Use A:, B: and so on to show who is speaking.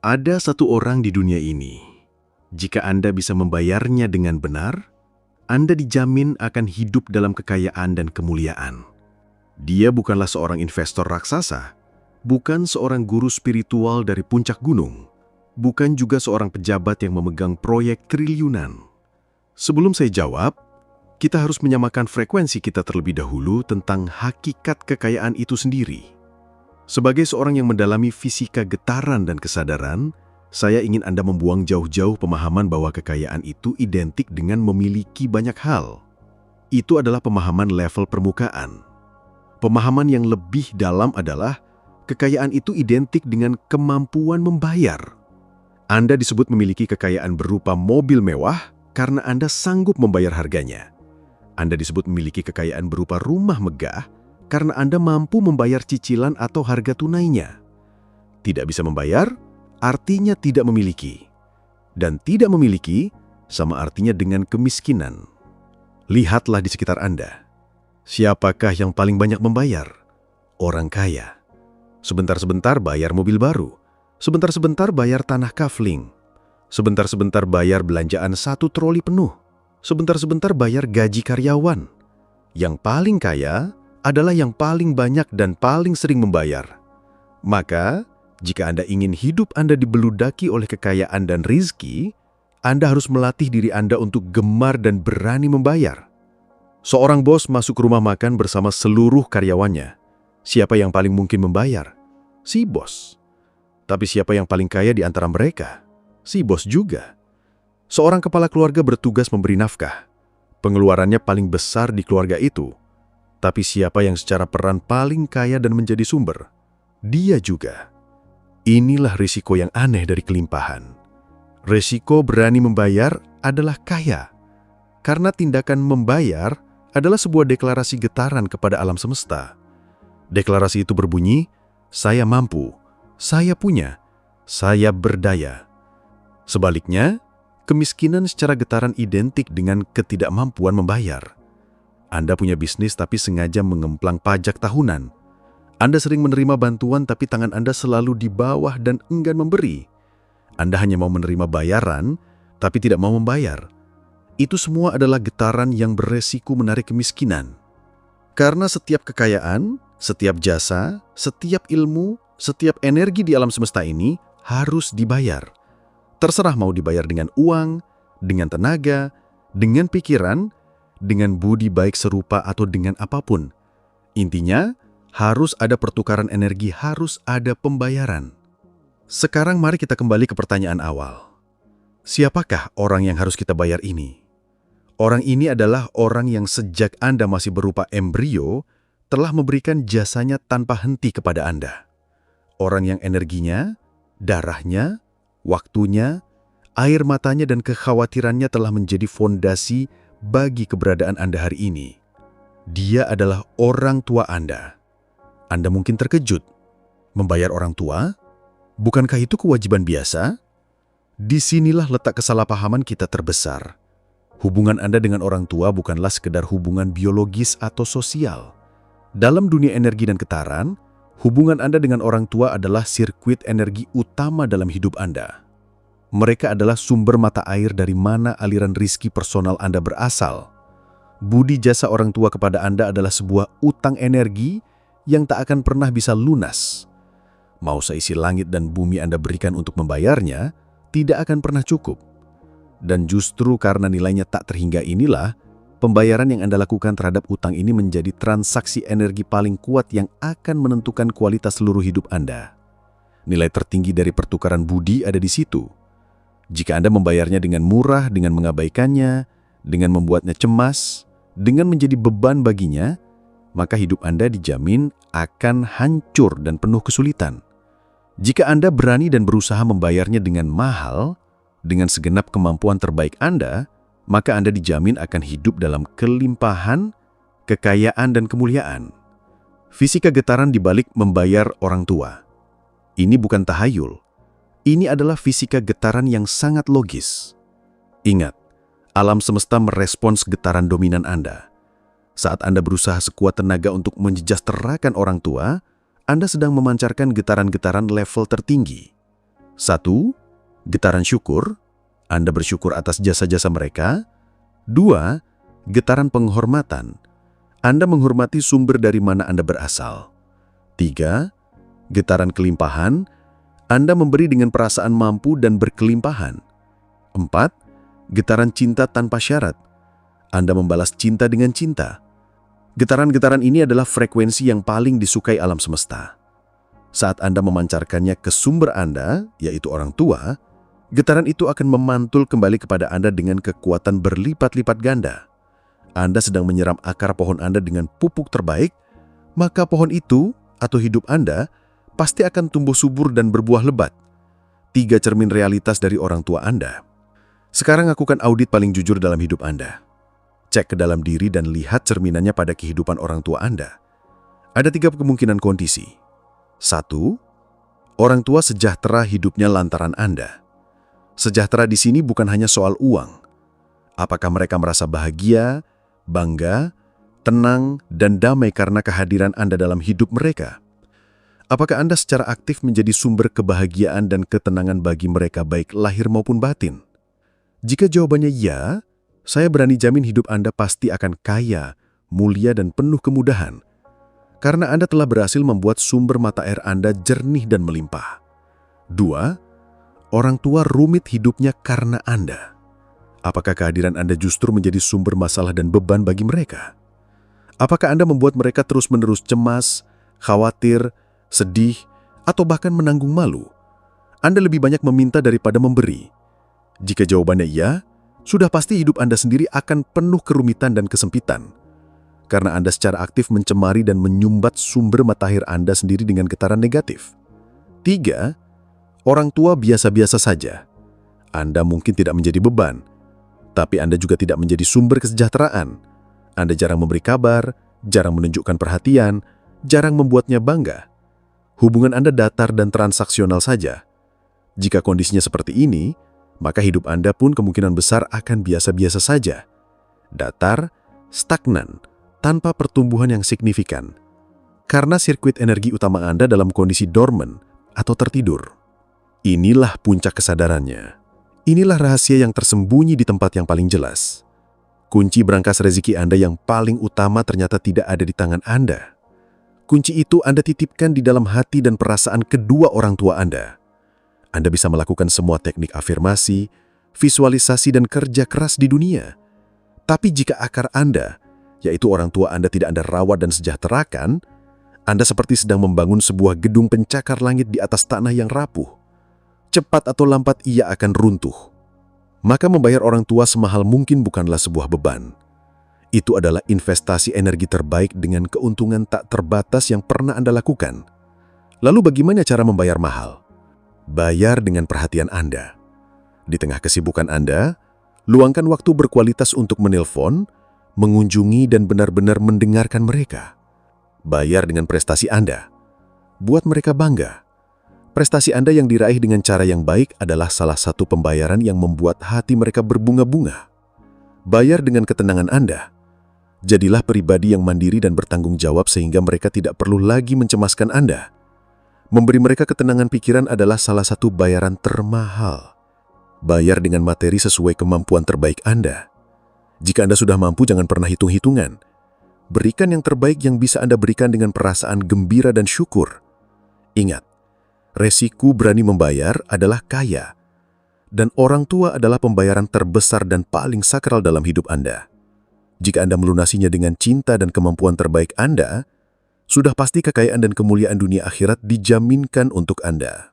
A: Ada satu orang di dunia ini. Jika Anda bisa membayarnya dengan benar, Anda dijamin akan hidup dalam kekayaan dan kemuliaan. Dia bukanlah seorang investor raksasa, bukan seorang guru spiritual dari puncak gunung, bukan juga seorang pejabat yang memegang proyek triliunan. Sebelum saya jawab, kita harus menyamakan frekuensi kita terlebih dahulu tentang hakikat kekayaan itu sendiri. Sebagai seorang yang mendalami fisika getaran dan kesadaran, saya ingin Anda membuang jauh-jauh pemahaman bahwa kekayaan itu identik dengan memiliki banyak hal. Itu adalah pemahaman level permukaan. Pemahaman yang lebih dalam adalah kekayaan itu identik dengan kemampuan membayar. Anda disebut memiliki kekayaan berupa mobil mewah karena Anda sanggup membayar harganya. Anda disebut memiliki kekayaan berupa rumah megah karena Anda mampu membayar cicilan atau harga tunainya. Tidak bisa membayar artinya tidak memiliki. Dan tidak memiliki sama artinya dengan kemiskinan. Lihatlah di sekitar Anda. Siapakah yang paling banyak membayar? Orang kaya. Sebentar-sebentar bayar mobil baru. Sebentar-sebentar bayar tanah kafling. Sebentar-sebentar bayar belanjaan 1 troli penuh. Sebentar-sebentar bayar gaji karyawan. Yang paling kaya adalah yang paling banyak dan paling sering membayar. Maka, jika Anda ingin hidup Anda dibeludaki oleh kekayaan dan rizki, Anda harus melatih diri Anda untuk gemar dan berani membayar. Seorang bos masuk ke rumah makan bersama seluruh karyawannya. Siapa yang paling mungkin membayar? Si bos. Tapi siapa yang paling kaya di antara mereka? Si bos juga. Seorang kepala keluarga bertugas memberi nafkah. Pengeluarannya paling besar di keluarga itu. Tapi siapa yang secara peran paling kaya dan menjadi sumber? Dia juga. Inilah risiko yang aneh dari kelimpahan. Risiko berani membayar adalah kaya. Karena tindakan membayar adalah sebuah deklarasi getaran kepada alam semesta. Deklarasi itu berbunyi, saya mampu, saya punya, saya berdaya. Sebaliknya, kemiskinan secara getaran identik dengan ketidakmampuan membayar. Anda punya bisnis tapi sengaja mengemplang pajak tahunan. Anda sering menerima bantuan tapi tangan Anda selalu di bawah dan enggan memberi. Anda hanya mau menerima bayaran tapi tidak mau membayar. Itu semua adalah getaran yang beresiko menarik kemiskinan. Karena setiap kekayaan, setiap jasa, setiap ilmu, setiap energi di alam semesta ini harus dibayar. Terserah mau dibayar dengan uang, dengan tenaga, dengan pikiran, dengan budi baik serupa atau dengan apapun. Intinya, harus ada pertukaran energi, harus ada pembayaran. Sekarang mari kita kembali ke pertanyaan awal. Siapakah orang yang harus kita bayar ini? Orang ini adalah orang yang sejak Anda masih berupa embrio telah memberikan jasanya tanpa henti kepada Anda. Orang yang energinya, darahnya, waktunya, air matanya dan kekhawatirannya telah menjadi fondasi bagi keberadaan Anda hari ini. Dia adalah orang tua Anda. Anda mungkin terkejut. Membayar orang tua? Bukankah itu kewajiban biasa? Disinilah letak kesalahpahaman kita terbesar. Hubungan Anda dengan orang tua bukanlah sekedar hubungan biologis atau sosial. Dalam dunia energi dan getaran, hubungan Anda dengan orang tua adalah sirkuit energi utama dalam hidup Anda. Mereka adalah sumber mata air dari mana aliran rizki personal Anda berasal. Budi jasa orang tua kepada Anda adalah sebuah utang energi yang tak akan pernah bisa lunas. Mau seisi langit dan bumi Anda berikan untuk membayarnya, tidak akan pernah cukup. Dan justru karena nilainya tak terhingga inilah, pembayaran yang Anda lakukan terhadap utang ini menjadi transaksi energi paling kuat yang akan menentukan kualitas seluruh hidup Anda. Nilai tertinggi dari pertukaran budi ada di situ. Jika Anda membayarnya dengan murah, dengan mengabaikannya, dengan membuatnya cemas, dengan menjadi beban baginya, maka hidup Anda dijamin akan hancur dan penuh kesulitan. Jika Anda berani dan berusaha membayarnya dengan mahal, dengan segenap kemampuan terbaik Anda, maka Anda dijamin akan hidup dalam kelimpahan, kekayaan, dan kemuliaan. Fisika getaran dibalik membayar orang tua. Ini bukan tahayul. Ini adalah fisika getaran yang sangat logis. Ingat, alam semesta merespons getaran dominan Anda. Saat Anda berusaha sekuat tenaga untuk mensejahterakan orang tua, Anda sedang memancarkan getaran-getaran level tertinggi. 1. Getaran syukur. Anda bersyukur atas jasa-jasa mereka. 2. Getaran penghormatan. Anda menghormati sumber dari mana Anda berasal. 3. Getaran kelimpahan. Anda memberi dengan perasaan mampu dan berkelimpahan. 4. Getaran cinta tanpa syarat. Anda membalas cinta dengan cinta. Getaran-getaran ini adalah frekuensi yang paling disukai alam semesta. Saat Anda memancarkannya ke sumber Anda, yaitu orang tua, getaran itu akan memantul kembali kepada Anda dengan kekuatan berlipat-lipat ganda. Anda sedang menyiram akar pohon Anda dengan pupuk terbaik, maka pohon itu atau hidup Anda pasti akan tumbuh subur dan berbuah lebat. 3 cermin realitas dari orang tua Anda. Sekarang lakukan audit paling jujur dalam hidup Anda. Cek ke dalam diri dan lihat cerminannya pada kehidupan orang tua Anda. Ada 3 kemungkinan kondisi. 1. Orang tua sejahtera hidupnya lantaran Anda. Sejahtera di sini bukan hanya soal uang. Apakah mereka merasa bahagia, bangga, tenang, dan damai karena kehadiran Anda dalam hidup mereka? Apakah Anda secara aktif menjadi sumber kebahagiaan dan ketenangan bagi mereka baik lahir maupun batin? Jika jawabannya ya, saya berani jamin hidup Anda pasti akan kaya, mulia, dan penuh kemudahan. Karena Anda telah berhasil membuat sumber mata air Anda jernih dan melimpah. 2. Orang tua rumit hidupnya karena Anda. Apakah kehadiran Anda justru menjadi sumber masalah dan beban bagi mereka? Apakah Anda membuat mereka terus-menerus cemas, khawatir, sedih, atau bahkan menanggung malu? Anda lebih banyak meminta daripada memberi. Jika jawabannya iya, sudah pasti hidup Anda sendiri akan penuh kerumitan dan kesempitan. Karena Anda secara aktif mencemari dan menyumbat sumber mata air Anda sendiri dengan getaran negatif. 3. Orang tua biasa-biasa saja. Anda mungkin tidak menjadi beban, tapi Anda juga tidak menjadi sumber kesejahteraan. Anda jarang memberi kabar, jarang menunjukkan perhatian, jarang membuatnya bangga. Hubungan Anda datar dan transaksional saja. Jika kondisinya seperti ini, maka hidup Anda pun kemungkinan besar akan biasa-biasa saja. Datar, stagnan, tanpa pertumbuhan yang signifikan. Karena sirkuit energi utama Anda dalam kondisi dormant atau tertidur. Inilah puncak kesadarannya. Inilah rahasia yang tersembunyi di tempat yang paling jelas. Kunci berangkas rezeki Anda yang paling utama ternyata tidak ada di tangan Anda. Kunci itu Anda titipkan di dalam hati dan perasaan kedua orang tua Anda. Anda bisa melakukan semua teknik afirmasi, visualisasi, dan kerja keras di dunia. Tapi jika akar Anda, yaitu orang tua Anda, tidak Anda rawat dan sejahterakan, Anda seperti sedang membangun sebuah gedung pencakar langit di atas tanah yang rapuh. Cepat atau lambat ia akan runtuh. Maka membayar orang tua semahal mungkin bukanlah sebuah beban. Itu adalah investasi energi terbaik dengan keuntungan tak terbatas yang pernah Anda lakukan. Lalu bagaimana cara membayar mahal? Bayar dengan perhatian Anda. Di tengah kesibukan Anda, luangkan waktu berkualitas untuk menelpon, mengunjungi, dan benar-benar mendengarkan mereka. Bayar dengan prestasi Anda. Buat mereka bangga. Prestasi Anda yang diraih dengan cara yang baik adalah salah satu pembayaran yang membuat hati mereka berbunga-bunga. Bayar dengan ketenangan Anda. Jadilah pribadi yang mandiri dan bertanggung jawab sehingga mereka tidak perlu lagi mencemaskan Anda. Memberi mereka ketenangan pikiran adalah salah satu bayaran termahal. Bayar dengan materi sesuai kemampuan terbaik Anda. Jika Anda sudah mampu, jangan pernah hitung-hitungan. Berikan yang terbaik yang bisa Anda berikan dengan perasaan gembira dan syukur. Ingat, resiko berani membayar adalah kaya. Dan orang tua adalah pembayaran terbesar dan paling sakral dalam hidup Anda. Jika Anda melunasinya dengan cinta dan kemampuan terbaik Anda, sudah pasti kekayaan dan kemuliaan dunia akhirat dijaminkan untuk Anda.